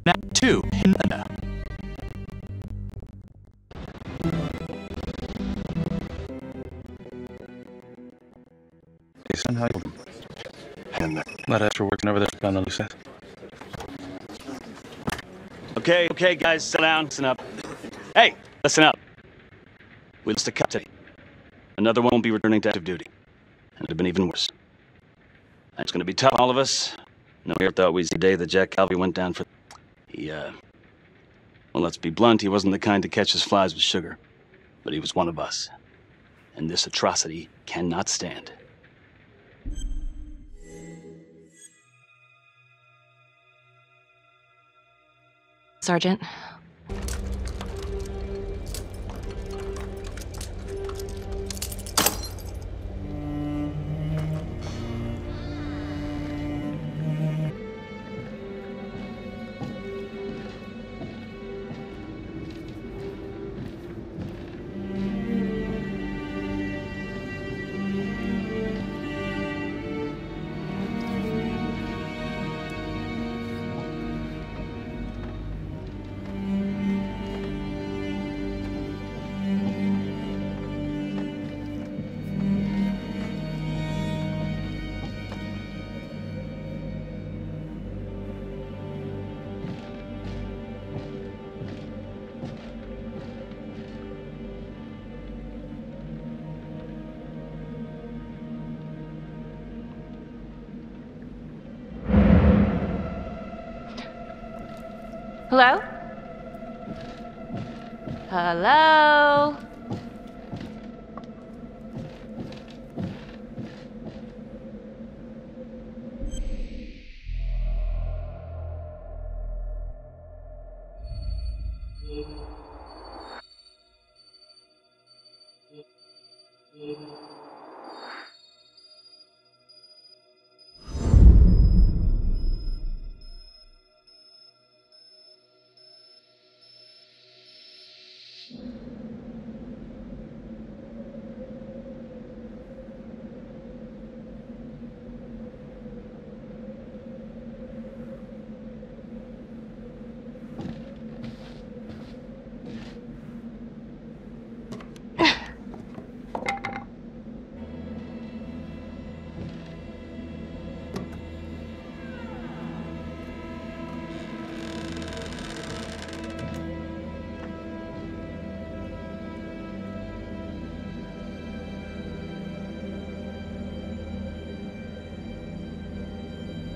Act 2, Hinda. Hey, son, how you doing? And Not extra working over there on the loose. Okay, guys, settle down, listen up. Hey, listen up. We lost a cut today. Another one won't be returning to active duty. And it'd have been even worse. And it's gonna be tough on all of us. No, we thought we'd see the day that Jack Calvey went down for... Well, let's be blunt, he wasn't the kind to catch his flies with sugar. But he was one of us. And this atrocity cannot stand. Sergeant. Hello? Hello?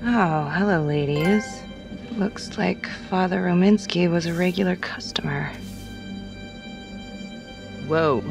Oh, hello, ladies. Looks like Father Rominsky was a regular customer. Whoa.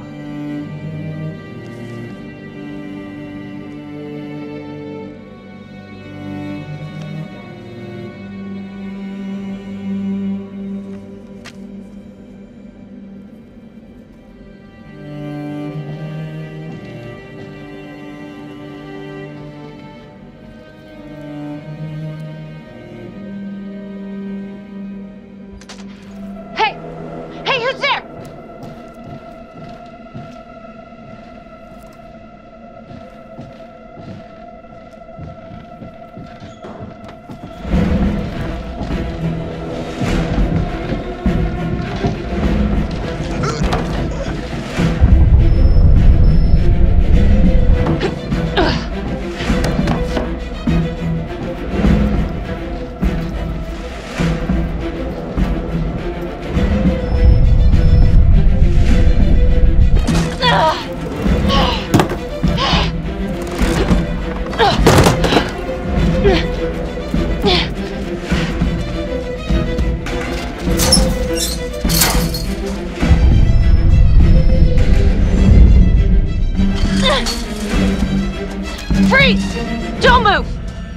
Freeze! Don't move!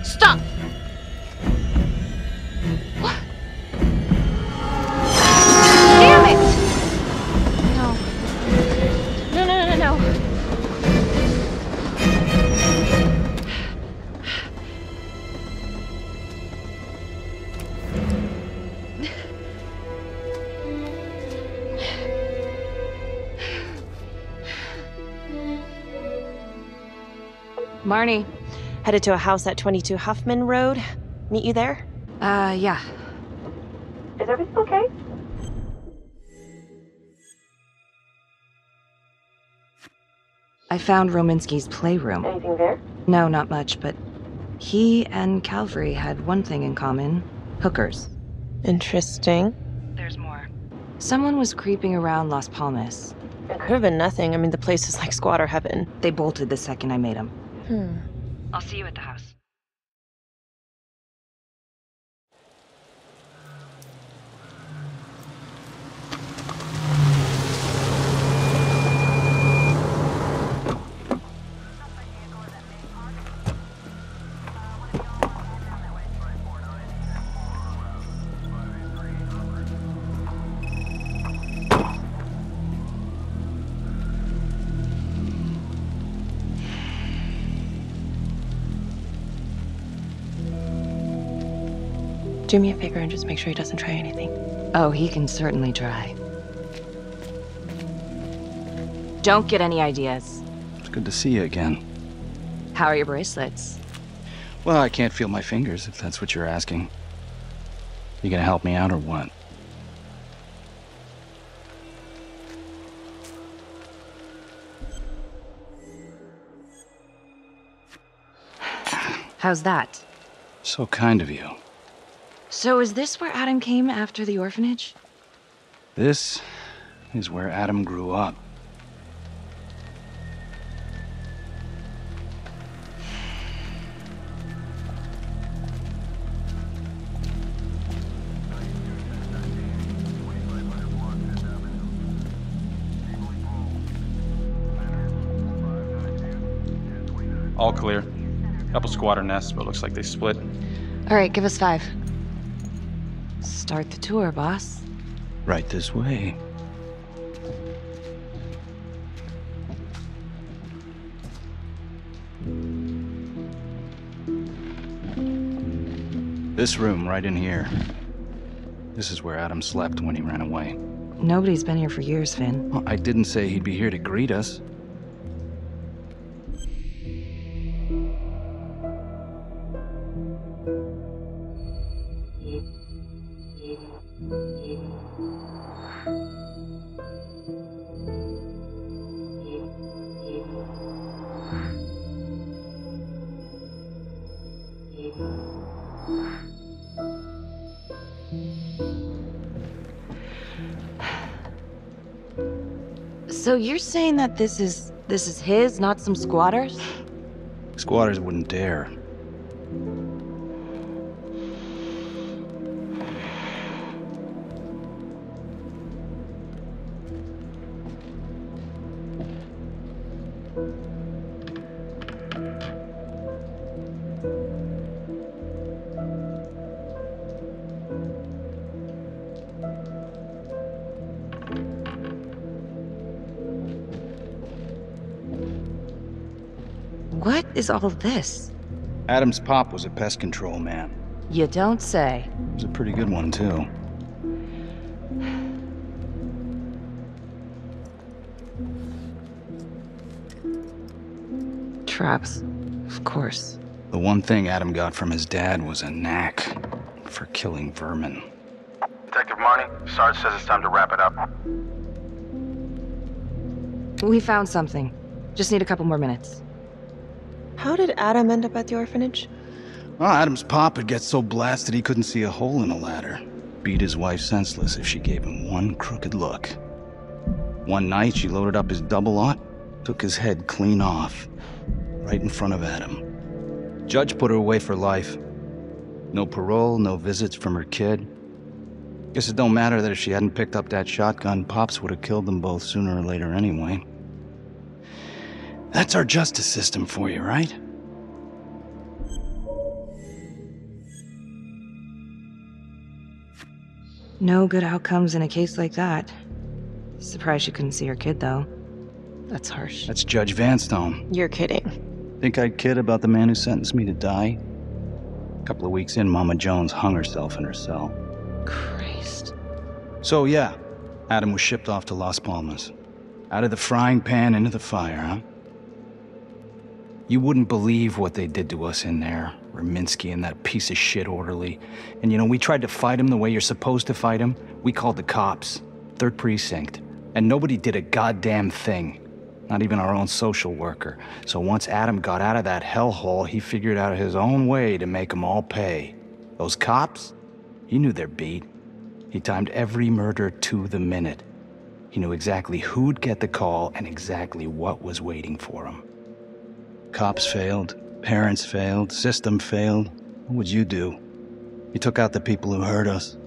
Stop! What? Damn it! No. No. Marnie. Headed to a house at 22 Huffman Road. Meet you there? Yeah. Is everything okay? I found Rominsky's playroom. Anything there? No, not much, but he and Calvary had one thing in common. Hookers. Interesting. There's more. Someone was creeping around Las Palmas. It could have been nothing. I mean, the place is like squatter heaven. They bolted the second I made them. Hmm. I'll see you at the house. Do me a favor and just make sure he doesn't try anything. Oh, he can certainly try. Don't get any ideas. It's good to see you again. How are your bracelets? Well, I can't feel my fingers, if that's what you're asking. You gonna help me out or what? How's that? So kind of you. So is this where Adam came after the orphanage? This is where Adam grew up. All clear. Couple squatter nests, but looks like they split. All right, give us 5. Start the tour, boss. Right this way. This room right in here. This is where Adam slept when he ran away. Nobody's been here for years, Finn. Well, I didn't say he'd be here to greet us. So you're saying that this is his, not some squatters? Squatters wouldn't dare. What is all this? Adam's pop was a pest control man. You don't say. He was a pretty good one, too. Traps, of course. The one thing Adam got from his dad was a knack for killing vermin. Detective Marnie, Sarge says it's time to wrap it up. We found something. Just need a couple more minutes. How did Adam end up at the orphanage? Well, Adam's pop would get so blasted he couldn't see a hole in a ladder. Beat his wife senseless if she gave him one crooked look. One night, she loaded up his double-aught, took his head clean off, right in front of Adam. Judge put her away for life. No parole, no visits from her kid. Guess it don't matter that if she hadn't picked up that shotgun, Pops would have killed them both sooner or later anyway. That's our justice system for you, right? No good outcomes in a case like that. Surprised she couldn't see her kid, though. That's harsh. That's Judge Vanstone. You're kidding. Think I'd kid about the man who sentenced me to die? A couple of weeks in, Mama Jones hung herself in her cell. Christ. So yeah, Adam was shipped off to Las Palmas. Out of the frying pan into the fire, huh? You wouldn't believe what they did to us in there. Rominsky and that piece of shit orderly. And you know, we tried to fight him the way you're supposed to fight him. We called the cops. 3rd Precinct. And nobody did a goddamn thing. Not even our own social worker. So once Adam got out of that hellhole, he figured out his own way to make them all pay. Those cops? He knew their beat. He timed every murder to the minute. He knew exactly who'd get the call and exactly what was waiting for him. Cops failed, parents failed, system failed. What would you do? He took out the people who hurt us.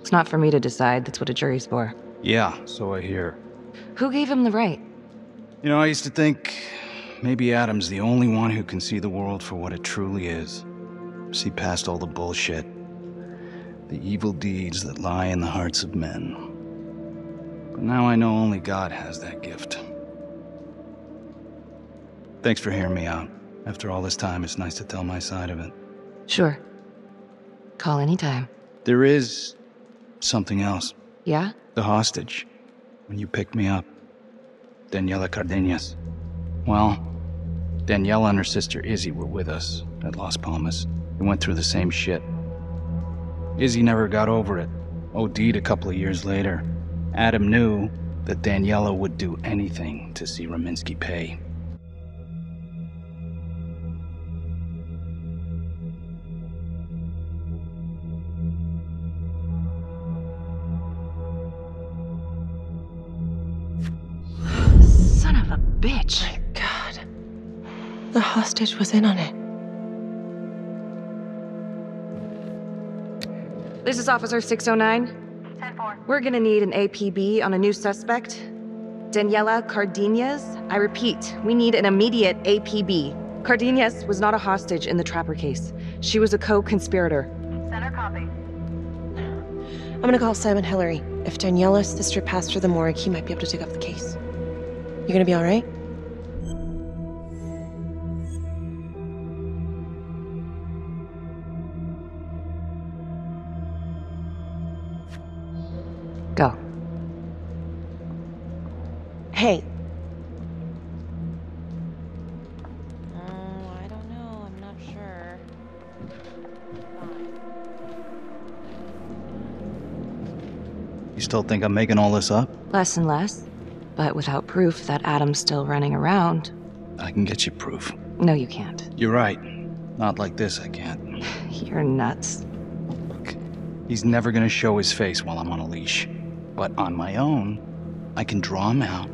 It's not for me to decide. That's what a jury's for. Yeah, so I hear. Who gave him the right? You know, I used to think maybe Adam's the only one who can see the world for what it truly is. See past all the bullshit. The evil deeds that lie in the hearts of men. But now I know only God has that gift. Thanks for hearing me out. After all this time, it's nice to tell my side of it. Sure. Call anytime. There is something else. Yeah? The hostage. When you picked me up. Daniela Cardenas. Well, Daniela and her sister Izzy were with us at Las Palmas. We went through the same shit. Izzy never got over it. OD'd a couple of years later. Adam knew that Daniela would do anything to see Rominsky pay. Son of a bitch. My God. The hostage was in on it. This is Officer 609. 10-4. We're gonna need an APB on a new suspect. Daniela Cardenas. I repeat, we need an immediate APB. Cardenas was not a hostage in the Trapper case. She was a co-conspirator. Center copy. I'm gonna call Simon Hillary. If Daniela's sister passed through the morgue, he might be able to take up the case. You gonna be all right? Go. Hey. I don't know. I'm not sure. You still think I'm making all this up? Less and less. But without proof that Adam's still running around. I can get you proof. No, you can't. You're right. Not like this, I can't. You're nuts. Look, he's never gonna show his face while I'm on a leash. But on my own, I can draw him out,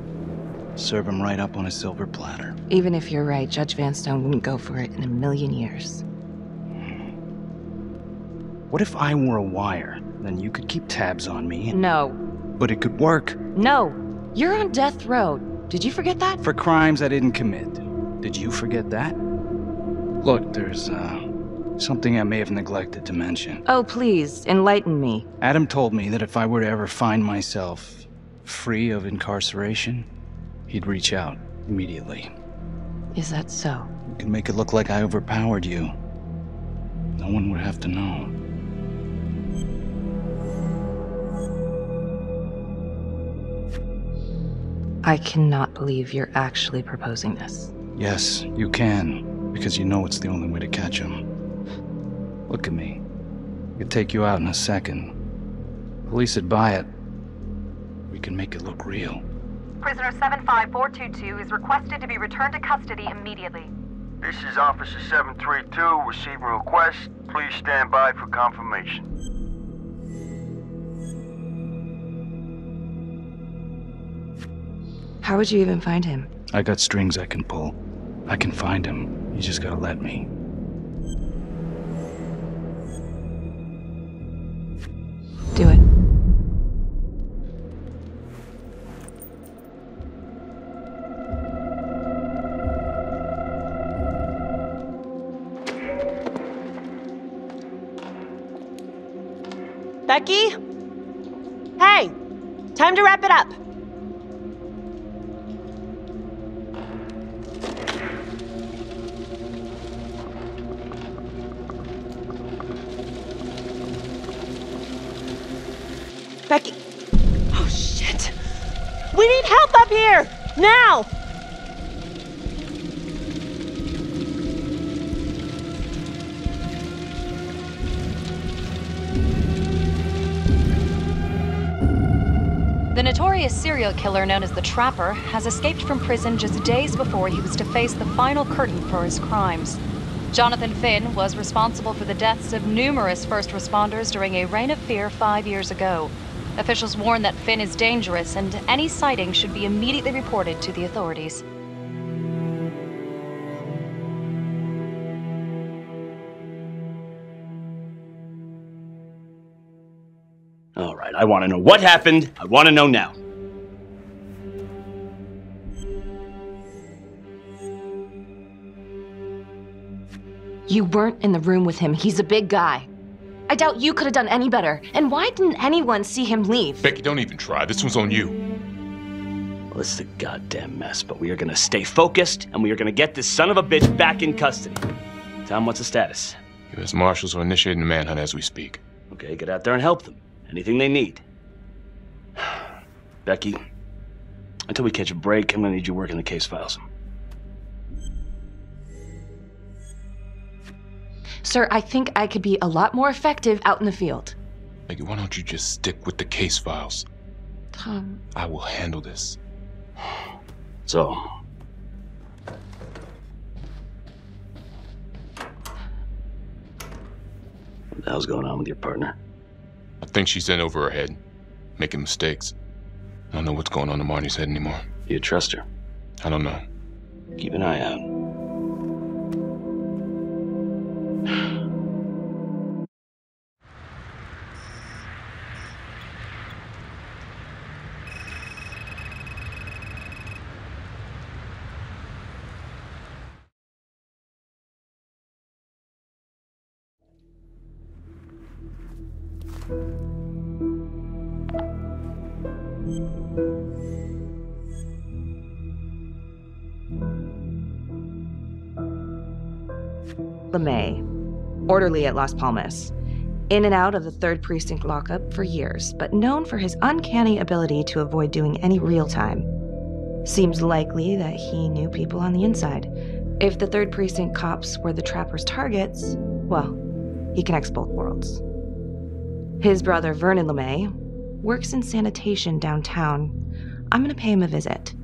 serve him right up on a silver platter. Even if you're right, Judge Vanstone wouldn't go for it in a million years. What if I were a wire? Then you could keep tabs on me. No. But it could work. No. You're on death row. Did you forget that? For crimes I didn't commit. Did you forget that? Look, there's, something I may have neglected to mention. Oh, please, enlighten me. Adam told me that if I were to ever find myself free of incarceration, he'd reach out immediately. Is that so? You could make it look like I overpowered you. No one would have to know. I cannot believe you're actually proposing this. Yes, you can, because you know it's the only way to catch him. Look at me. I could take you out in a second. Police would buy it. We can make it look real. Prisoner 75422 is requested to be returned to custody immediately. This is Officer 732 receiving request. Please stand by for confirmation. How would you even find him? I got strings I can pull. I can find him. You just gotta let me. Do it. Becky? Hey! Time to wrap it up. Becky. Oh, shit. We need help up here! Now! The notorious serial killer known as the Trapper has escaped from prison just days before he was to face the final curtain for his crimes. Jonathan Finn was responsible for the deaths of numerous first responders during a reign of fear 5 years ago. Officials warn that Finn is dangerous and any sighting should be immediately reported to the authorities. All right, I want to know what happened. I want to know now. You weren't in the room with him. He's a big guy. I doubt you could have done any better. And why didn't anyone see him leave? Becky, don't even try. This one's on you. Well, it's a goddamn mess, but we are going to stay focused, and we are going to get this son of a bitch back in custody. Tom, what's the status? U.S. Marshals are initiating the manhunt as we speak. Okay, get out there and help them. Anything they need. Becky, until we catch a break, I'm gonna need you working the case files. Sir, I think I could be a lot more effective out in the field. Becky, why don't you just stick with the case files? Tom. I will handle this. So, what the hell's going on with your partner? I think she's in over her head, making mistakes. I don't know what's going on in Marnie's head anymore. Do you trust her? I don't know. Keep an eye out. LeMay, orderly at Las Palmas. In and out of the 3rd Precinct lockup for years, but known for his uncanny ability to avoid doing any real time. Seems likely that he knew people on the inside. If the 3rd Precinct cops were the Trapper's targets, well, he connects both worlds. His brother, Vernon LeMay, works in sanitation downtown. I'm gonna pay him a visit.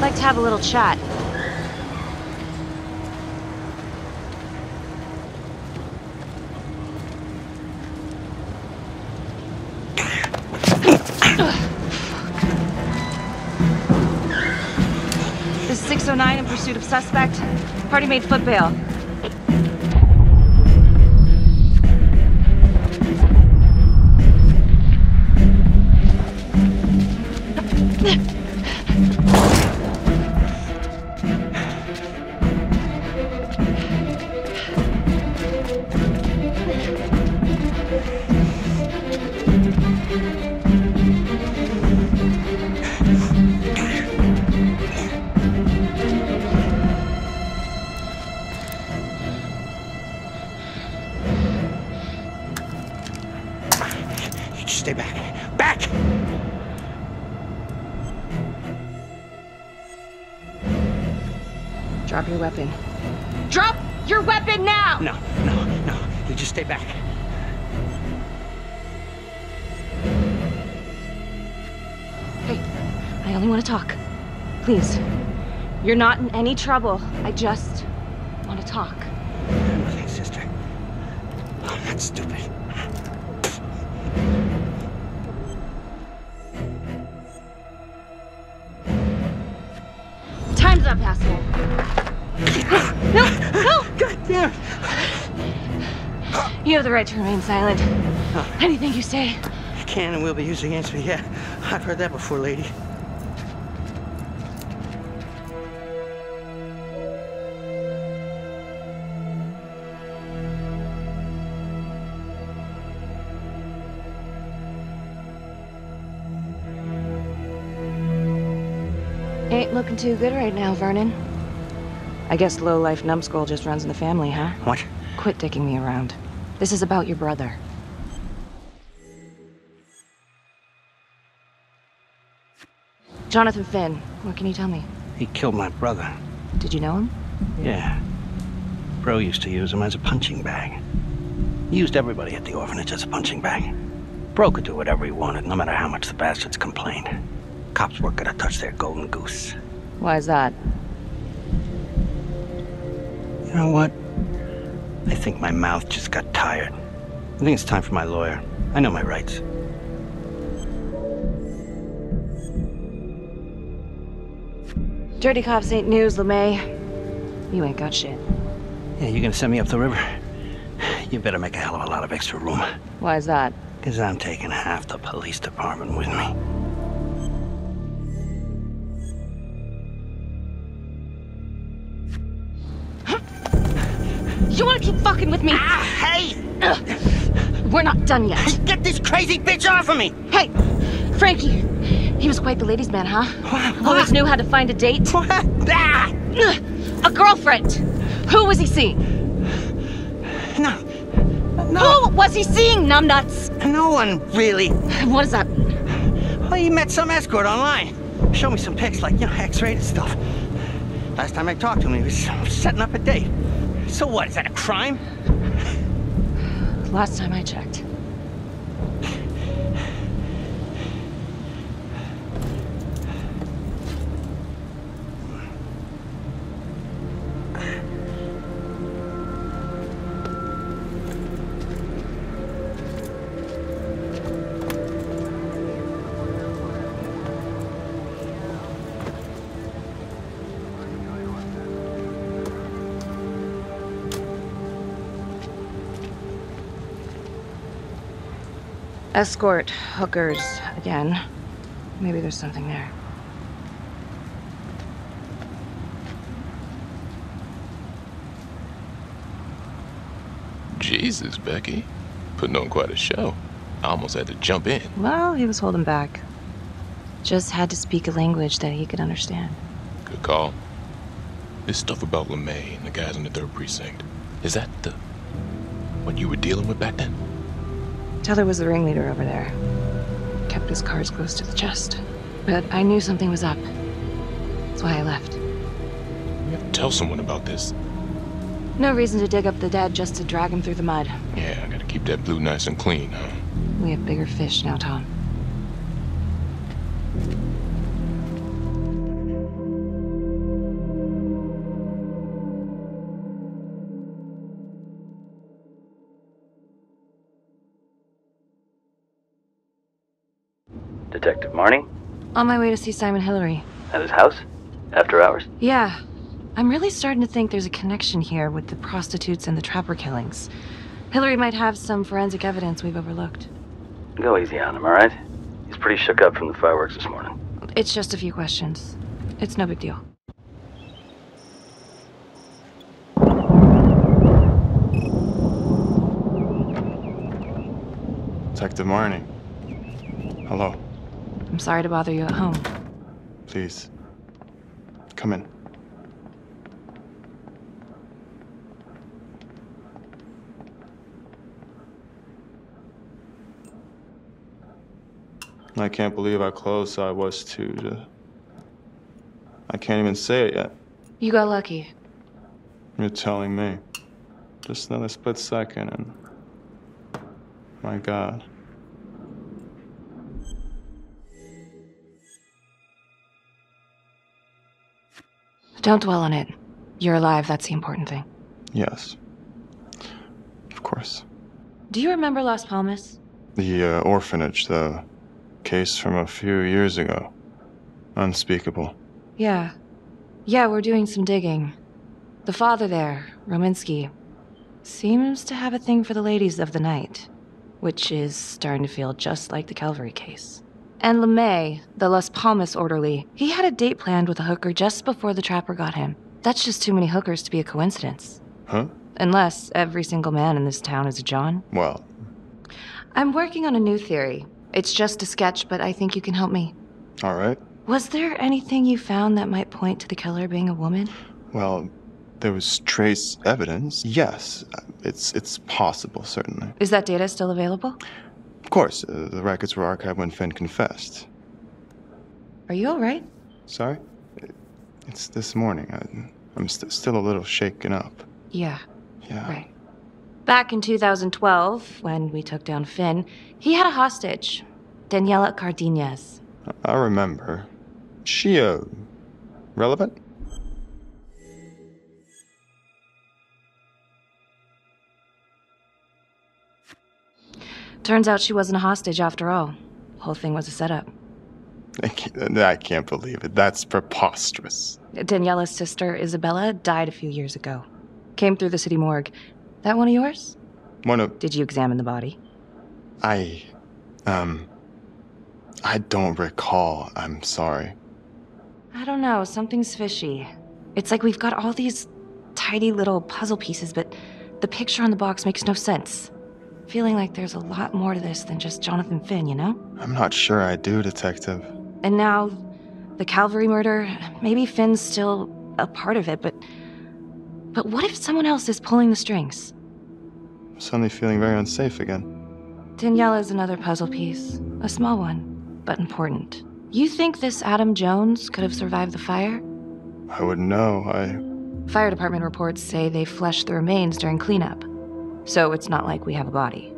Like to have a little chat. This is 609 in pursuit of suspect. Party made foot bail. Stay back. Back! Drop your weapon. Drop your weapon now! No. You just stay back. Hey, I only want to talk. Please. You're not in any trouble. I just want to talk. Okay, sister. I'm not stupid. Time's up, asshole. No! God damn! You have the right to remain silent. Anything you say. Can and will be used against me, yeah. I've heard that before, lady. Ain't looking too good right now, Vernon. I guess low-life numbskull just runs in the family, huh? What? Quit dicking me around. This is about your brother. Jonathan Finn, what can you tell me? He killed my brother. Did you know him? Yeah. Bro used to use him as a punching bag. He used everybody at the orphanage as a punching bag. Bro could do whatever he wanted, no matter how much the bastards complained. Cops weren't gonna touch their golden goose. Why is that? You know what? I think my mouth just got tired. I think it's time for my lawyer. I know my rights. Dirty cops ain't news, LeMay. You ain't got shit. Yeah, you gonna send me up the river? You better make a hell of a lot of extra room. Why is that? Because I'm taking half the police department with me. You wanna keep fucking with me? Hey! We're not done yet. Get this crazy bitch off of me! Hey! Frankie! He was quite the ladies' man, huh? What? Always knew how to find a date? What? Ah! A girlfriend! Who was he seeing? No. No. Who was he seeing, numbnuts? No one, really. What does that mean? Well, he met some escort online. Showed me some pics, like, X-rated stuff. Last time I talked to him, he was setting up a date. So what, is that a crime? Last time I checked. Escort, hookers, again. Maybe there's something there. Jesus, Becky. Putting on quite a show. I almost had to jump in. Well, he was holding back. Just had to speak a language that he could understand. Good call. This stuff about LeMay and the guys in the 3rd Precinct, is that what you were dealing with back then? Teller was the ringleader over there. Kept his cards close to the chest. But I knew something was up. That's why I left. You have to tell someone about this. No reason to dig up the dead just to drag him through the mud. Yeah, I gotta keep that blue nice and clean, huh? We have bigger fish now, Tom. Detective Marnie? On my way to see Simon Hillary. At his house? After hours? Yeah. I'm really starting to think there's a connection here with the prostitutes and the trapper killings. Hillary might have some forensic evidence we've overlooked. Go easy on him, all right? He's pretty shook up from the fireworks this morning. It's just a few questions. It's no big deal. Detective Marnie. Hello. I'm sorry to bother you at home. Please. Come in. I can't believe how close I was to I can't even say it yet. You got lucky. You're telling me. Just another split second and... My God. Don't dwell on it. You're alive, that's the important thing. Yes. Of course. Do you remember Las Palmas? The orphanage, the case from a few years ago. Unspeakable. Yeah. Yeah, we're doing some digging. The father there, Rominsky, seems to have a thing for the ladies of the night, which is starting to feel just like the Calvary case. And LeMay, the Las Palmas orderly, he had a date planned with a hooker just before the trapper got him. That's just too many hookers to be a coincidence. Huh? Unless every single man in this town is a John. Well, I'm working on a new theory. It's just a sketch, but I think you can help me. all right. Was there anything you found that might point to the killer being a woman? Well, there was trace evidence. Yes, it's possible, certainly. Is that data still available? Of course, the records were archived when Finn confessed. Are you all right? Sorry? It's this morning. I'm still a little shaken up. Yeah. Yeah. Right. Back in 2012, when we took down Finn, he had a hostage, Daniela Cardenas. I remember. She, relevant? Turns out she wasn't a hostage after all. Whole thing was a setup. I can't believe it. That's preposterous. Daniela's sister, Isabella, died a few years ago. Came through the city morgue. That one of yours? One of... Did you examine the body? I don't recall. I'm sorry. I don't know. Something's fishy. It's like we've got all these tidy little puzzle pieces, but the picture on the box makes no sense. Feeling like there's a lot more to this than just Jonathan Finn, you know? I'm not sure I do, Detective. And now, the Calvary murder, maybe Finn's still a part of it, but what if someone else is pulling the strings? I'm suddenly feeling very unsafe again. Daniela's another puzzle piece. A small one, but important. You think this Adam Jones could have survived the fire? I wouldn't know. Fire department reports say they flushed the remains during cleanup. So it's not like we have a body.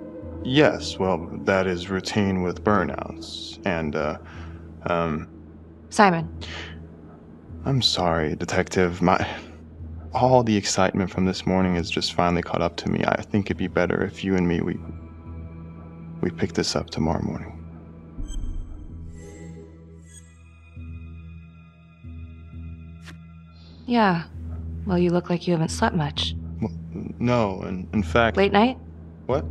Yes, well, that is routine with burnouts. And, Simon. I'm sorry, Detective. All the excitement from this morning has just finally caught up to me. I think it'd be better if you and me, we pick this up tomorrow morning. Yeah. Well, you look like you haven't slept much. Well, no, in fact... Late night? What?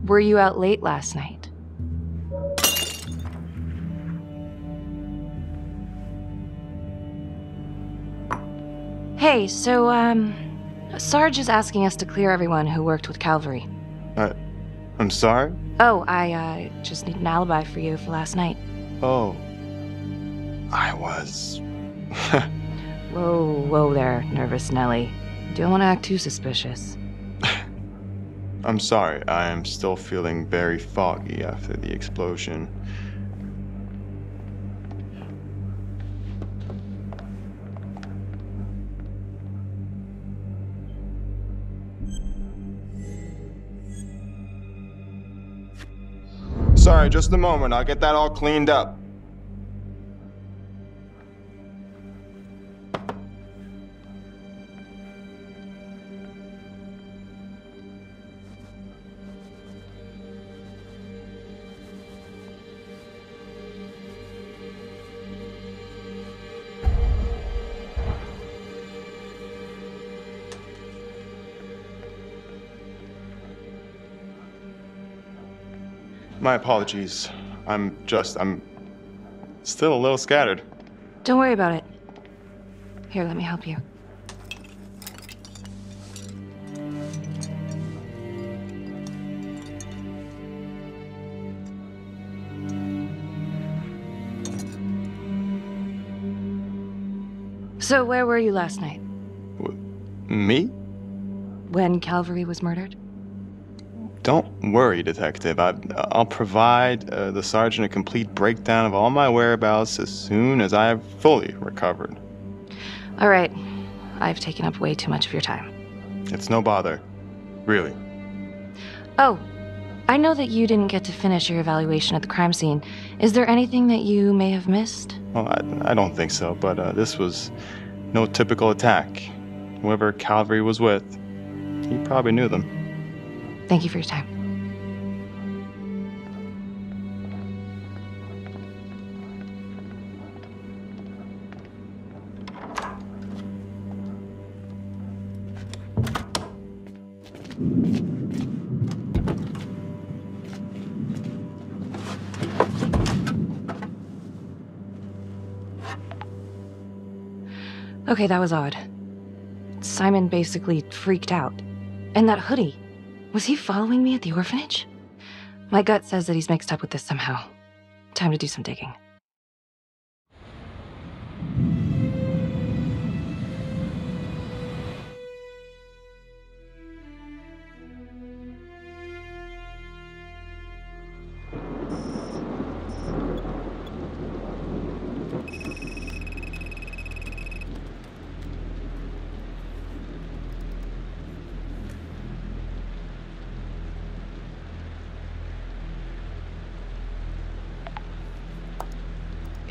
Were you out late last night? Hey, so, Sarge is asking us to clear everyone who worked with Calvary. I'm sorry? Oh, I just need an alibi for you for last night. Oh. I was... Whoa there, nervous Nelly. Don't want to act too suspicious. I'm sorry, I am still feeling very foggy after the explosion. Sorry, just a moment. I'll get that all cleaned up. My apologies. I'm still a little scattered. Don't worry about it. Here, let me help you. So, where were you last night? Me? When Calvary was murdered? Don't worry, Detective. I'll provide the sergeant a complete breakdown of all my whereabouts as soon as I have fully recovered. All right. I've taken up way too much of your time. It's no bother. Really. Oh, I know that you didn't get to finish your evaluation at the crime scene. Is there anything that you may have missed? Well, I don't think so, but this was no typical attack. Whoever Calvary was with, he probably knew them. Thank you for your time. Okay, that was odd. Simon basically freaked out. And that hoodie. Was he following me at the orphanage? My gut says that he's mixed up with this somehow. Time to do some digging.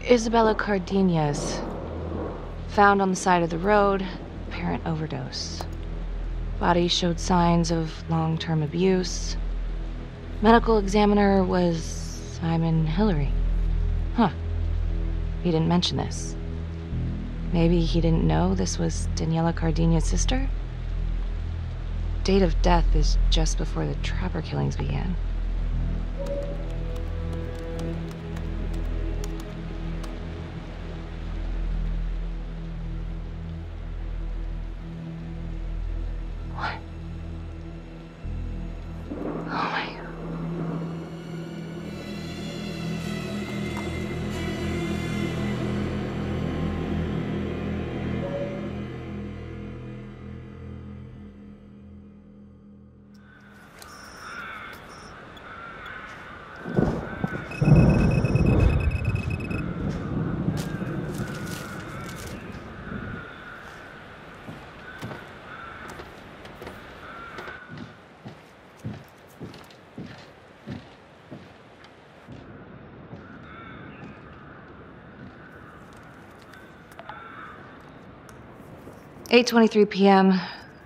Isabella Cardenas. Found on the side of the road, apparent overdose. Body showed signs of long-term abuse. Medical examiner was Simon Hillary. Huh. He didn't mention this. Maybe he didn't know this was Daniela Cardenas' sister? Date of death is just before the Trapper killings began. What? Oh my God. "8:23 p.m.,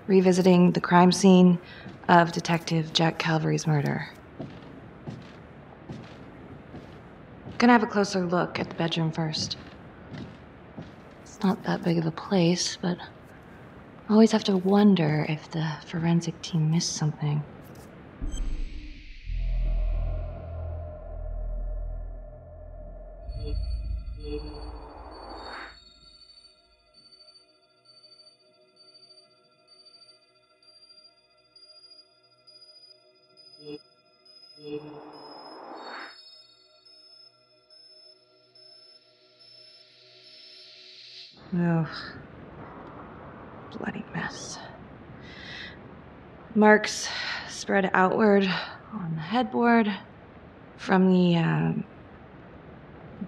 revisiting the crime scene of Detective Jack Calvary's murder. Gonna have a closer look at the bedroom first. It's not that big of a place, but I always have to wonder if the forensic team missed something. Ugh. Bloody mess. Marks spread outward on the headboard from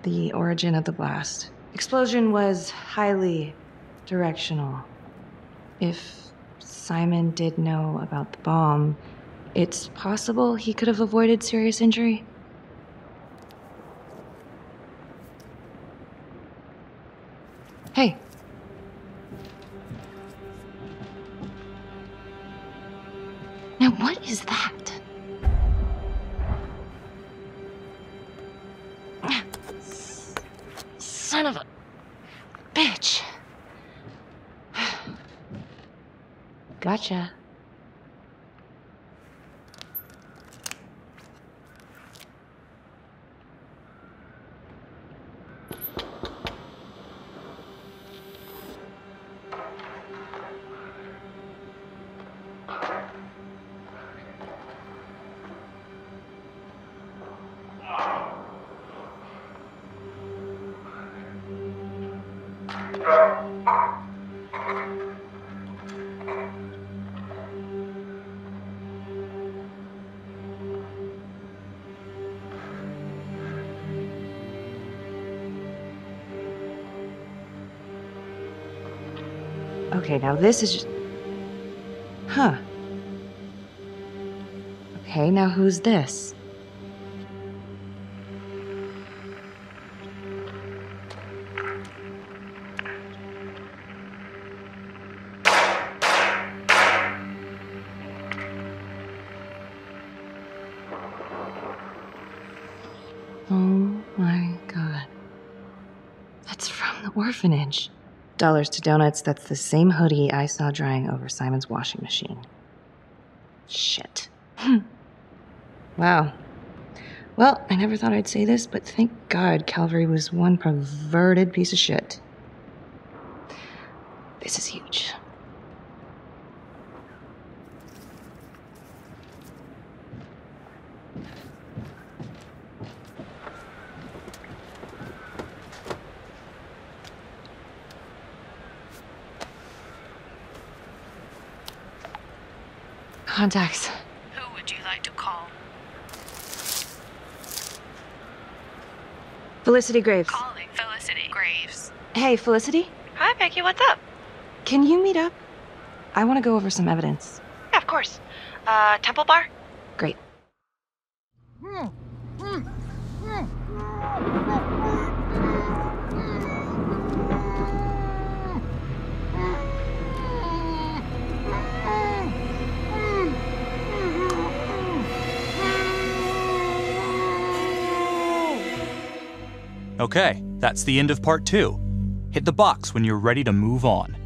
the origin of the blast. Explosion was highly directional. If Simon did know about the bomb, it's possible he could have avoided serious injury. Hey. Now what is that? Son of a bitch. Gotcha. Okay, now this is just... Huh. Okay, now who's this? Oh my God. That's from the orphanage. Dollars to donuts, that's the same hoodie I saw drying over Simon's washing machine. Shit. Wow. Well, I never thought I'd say this, but thank God Calvary was one perverted piece of shit. This is huge. Contacts. Who would you like to call? Felicity Graves. Calling Felicity Graves. Hey, Felicity? Hi, Becky, what's up? Can you meet up? I want to go over some evidence. Yeah, of course. Temple Bar? Great. Okay, that's the end of part 2. Hit the box when you're ready to move on.